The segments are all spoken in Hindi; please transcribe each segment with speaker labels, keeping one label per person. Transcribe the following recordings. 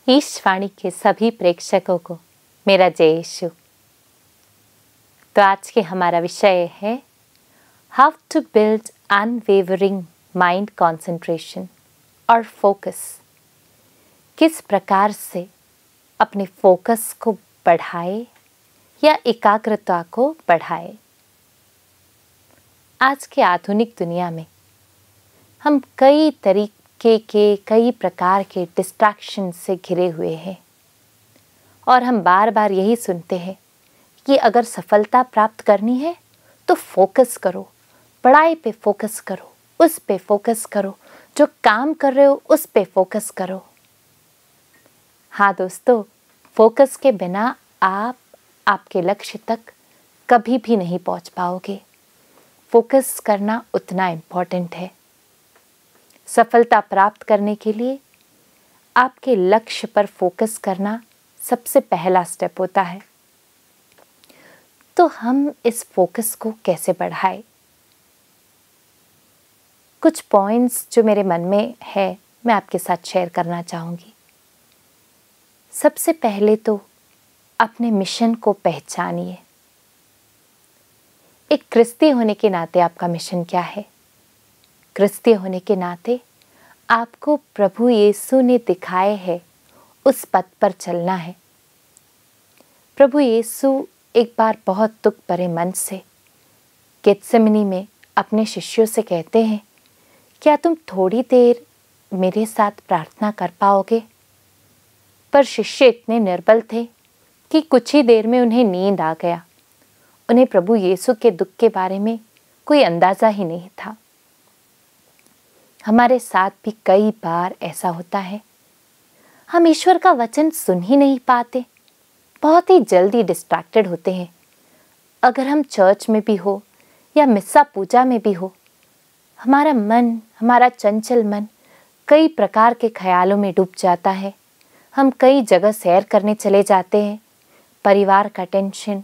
Speaker 1: ईशवाणी के सभी प्रेक्षकों को मेरा जय यीशु। तो आज के हमारा विषय है how to build unwavering mind concentration और फोकस। किस प्रकार से अपने फोकस को बढ़ाए या एकाग्रता को बढ़ाए। आज के आधुनिक दुनिया में हम कई प्रकार के डिस्ट्रैक्शन से घिरे हुए हैं और हम बार बार यही सुनते हैं कि अगर सफलता प्राप्त करनी है तो फोकस करो, पढ़ाई पे फोकस करो, उस पे फोकस करो, जो काम कर रहे हो उस पे फोकस करो। हाँ दोस्तों, फोकस के बिना आप आपके लक्ष्य तक कभी भी नहीं पहुंच पाओगे। फोकस करना उतना इम्पोर्टेंट है। सफलता प्राप्त करने के लिए आपके लक्ष्य पर फोकस करना सबसे पहला स्टेप होता है। तो हम इस फोकस को कैसे बढ़ाएं? कुछ पॉइंट्स जो मेरे मन में है मैं आपके साथ शेयर करना चाहूँगी। सबसे पहले तो अपने मिशन को पहचानिए। एक क्रिस्ती होने के नाते आपका मिशन क्या है? क्रिस्ती होने के नाते आपको प्रभु यीशु ने दिखाए है उस पथ पर चलना है। प्रभु यीशु एक बार बहुत दुख भरे मन से गेत्सेमनी में अपने शिष्यों से कहते हैं, क्या तुम थोड़ी देर मेरे साथ प्रार्थना कर पाओगे? पर शिष्य इतने निर्बल थे कि कुछ ही देर में उन्हें नींद आ गया। उन्हें प्रभु यीशु के दुख के बारे में कोई अंदाजा ही नहीं था। हमारे साथ भी कई बार ऐसा होता है। हम ईश्वर का वचन सुन ही नहीं पाते, बहुत ही जल्दी डिस्ट्रैक्टेड होते हैं। अगर हम चर्च में भी हो या मिस्सा पूजा में भी हो, हमारा चंचल मन कई प्रकार के ख्यालों में डूब जाता है। हम कई जगह सैर करने चले जाते हैं। परिवार का टेंशन,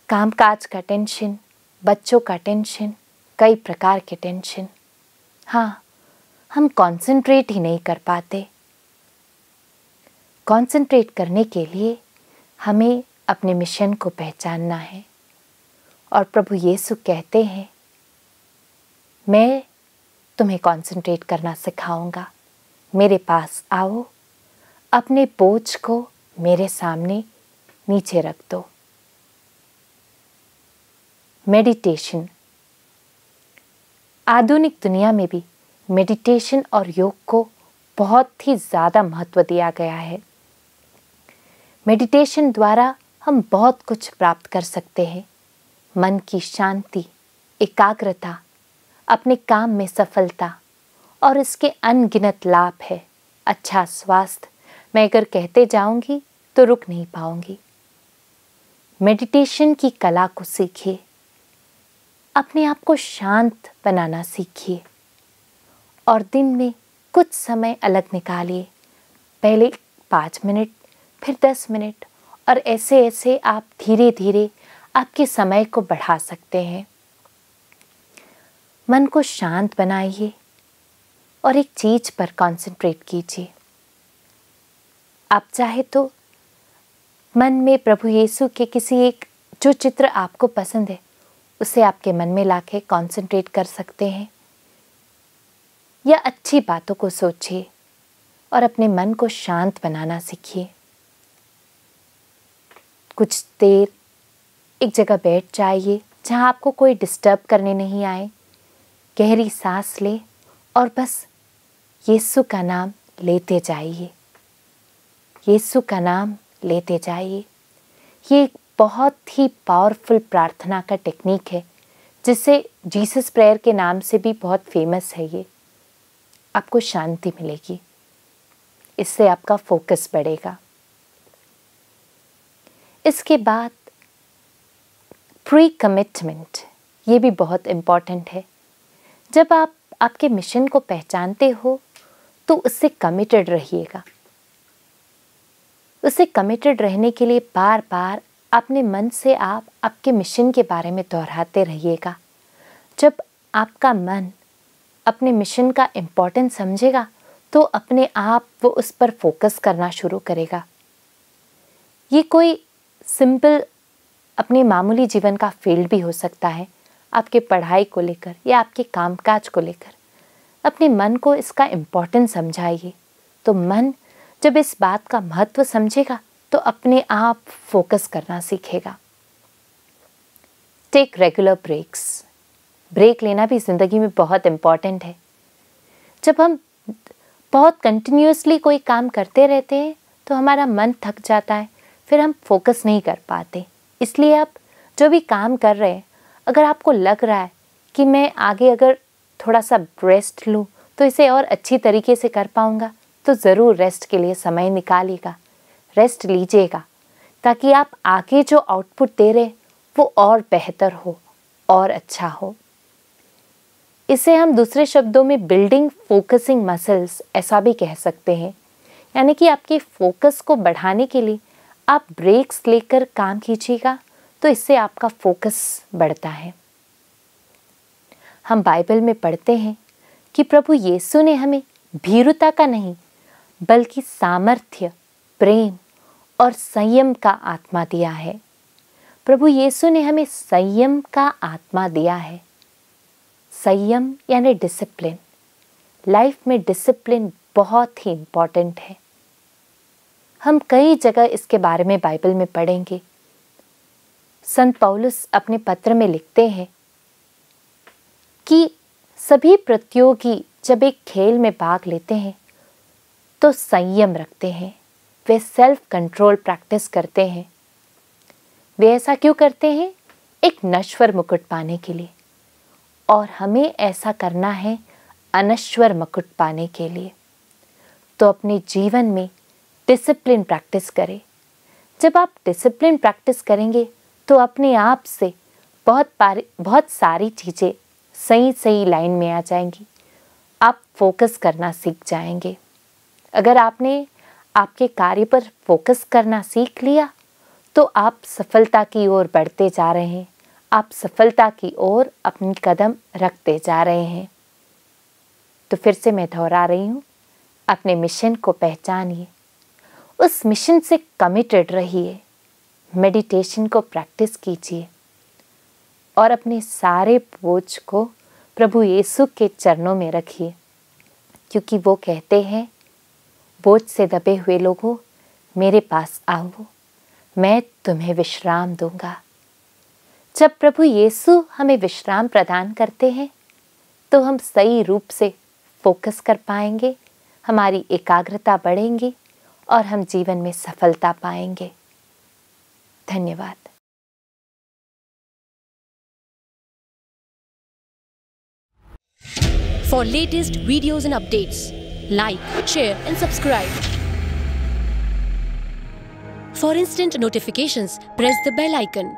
Speaker 1: कामकाज का टेंशन, बच्चों का टेंशन, कई प्रकार के टेंशन। हाँ, हम कंसंट्रेट ही नहीं कर पाते। कंसंट्रेट करने के लिए हमें अपने मिशन को पहचानना है। और प्रभु यीशु कहते हैं, मैं तुम्हें कंसंट्रेट करना सिखाऊंगा। मेरे पास आओ, अपने बोझ को मेरे सामने नीचे रख दो। मेडिटेशन। आधुनिक दुनिया में भी मेडिटेशन और योग को बहुत ही ज़्यादा महत्व दिया गया है। मेडिटेशन द्वारा हम बहुत कुछ प्राप्त कर सकते हैं। मन की शांति, एकाग्रता, अपने काम में सफलता और इसके अनगिनत लाभ है। अच्छा स्वास्थ्य, मैं अगर कहते जाऊंगी तो रुक नहीं पाऊंगी। मेडिटेशन की कला को सीखिए। अपने आप को शांत बनाना सीखिए और दिन में कुछ समय अलग निकालिए। पहले 5 मिनट, फिर 10 मिनट और ऐसे ऐसे आप धीरे धीरे आपके समय को बढ़ा सकते हैं। मन को शांत बनाइए और एक चीज पर कंसंट्रेट कीजिए। आप चाहे तो मन में प्रभु यीशु के किसी एक जो चित्र आपको पसंद है उसे आपके मन में लाके कंसंट्रेट कर सकते हैं, या अच्छी बातों को सोचिए और अपने मन को शांत बनाना सीखिए। कुछ देर एक जगह बैठ जाइए जहां आपको कोई डिस्टर्ब करने नहीं आए। गहरी सांस ले और बस यीशु का नाम लेते जाइए। यीशु का नाम लेते जाइए। ये एक बहुत ही पावरफुल प्रार्थना का टेक्निक है, जिसे जीसस प्रेयर के नाम से भी बहुत फेमस है। ये आपको शांति मिलेगी, इससे आपका फोकस बढ़ेगा। इसके बाद प्री कमिटमेंट, ये भी बहुत इम्पॉर्टेंट है। जब आप आपके मिशन को पहचानते हो तो उससे कमिटेड रहिएगा। उससे कमिटेड रहने के लिए बार बार अपने मन से आप आपके मिशन के बारे में दोहराते रहिएगा। जब आपका मन अपने मिशन का इम्पोर्टेंस समझेगा तो अपने आप वो उस पर फोकस करना शुरू करेगा। ये कोई सिंपल अपने मामूली जीवन का फील्ड भी हो सकता है, आपके पढ़ाई को लेकर या आपके कामकाज को लेकर। अपने मन को इसका इम्पोर्टेंस समझाइए, तो मन जब इस बात का महत्व समझेगा तो अपने आप फोकस करना सीखेगा। Take regular breaks. ब्रेक लेना भी ज़िंदगी में बहुत इम्पॉर्टेंट है। जब हम बहुत कंटिन्यूसली कोई काम करते रहते हैं तो हमारा मन थक जाता है, फिर हम फोकस नहीं कर पाते। इसलिए आप जो भी काम कर रहे हैं, अगर आपको लग रहा है कि मैं आगे अगर थोड़ा सा रेस्ट लूँ तो इसे और अच्छी तरीके से कर पाऊँगा, तो ज़रूर रेस्ट के लिए समय निकालिएगा, रेस्ट लीजिएगा, ताकि आप आगे जो आउटपुट दे रहे वो और बेहतर हो और अच्छा हो। इसे हम दूसरे शब्दों में बिल्डिंग फोकसिंग मसल्स ऐसा भी कह सकते हैं। यानी कि आपके फोकस को बढ़ाने के लिए आप ब्रेक्स लेकर काम कीजिएगा, तो इससे आपका फोकस बढ़ता है। हम बाइबल में पढ़ते हैं कि प्रभु यीशु ने हमें भीरुता का नहीं बल्कि सामर्थ्य, प्रेम और संयम का आत्मा दिया है। प्रभु यीशु ने हमें संयम का आत्मा दिया है। संयम यानी डिसिप्लिन। लाइफ में डिसिप्लिन बहुत ही इम्पॉर्टेंट है। हम कई जगह इसके बारे में बाइबल में पढ़ेंगे। संत पौलुस अपने पत्र में लिखते हैं कि सभी प्रतियोगी जब एक खेल में भाग लेते हैं तो संयम रखते हैं, वे सेल्फ कंट्रोल प्रैक्टिस करते हैं। वे ऐसा क्यों करते हैं? एक नश्वर मुकुट पाने के लिए। और हमें ऐसा करना है अनश्वर मुकुट पाने के लिए। तो अपने जीवन में डिसिप्लिन प्रैक्टिस करें। जब आप डिसिप्लिन प्रैक्टिस करेंगे तो अपने आप से बहुत सारी चीज़ें सही लाइन में आ जाएंगी। आप फोकस करना सीख जाएंगे। अगर आपने आपके कार्य पर फोकस करना सीख लिया तो आप सफलता की ओर बढ़ते जा रहे हैं। आप सफलता की ओर अपनी कदम रखते जा रहे हैं। तो फिर से मैं दोहरा रही हूँ, अपने मिशन को पहचानिए, उस मिशन से कमिटेड रहिए, मेडिटेशन को प्रैक्टिस कीजिए और अपने सारे बोझ को प्रभु यीशु के चरणों में रखिए, क्योंकि वो कहते हैं, बोझ से दबे हुए लोगों मेरे पास आओ, मैं तुम्हें विश्राम दूंगा। जब प्रभु यीशु हमें विश्राम प्रदान करते हैं तो हम सही रूप से फोकस कर पाएंगे, हमारी एकाग्रता बढ़ेंगी और हम जीवन में सफलता पाएंगे। धन्यवाद।
Speaker 2: For latest videos and updates, like, share and subscribe. For instant notifications, press the bell icon.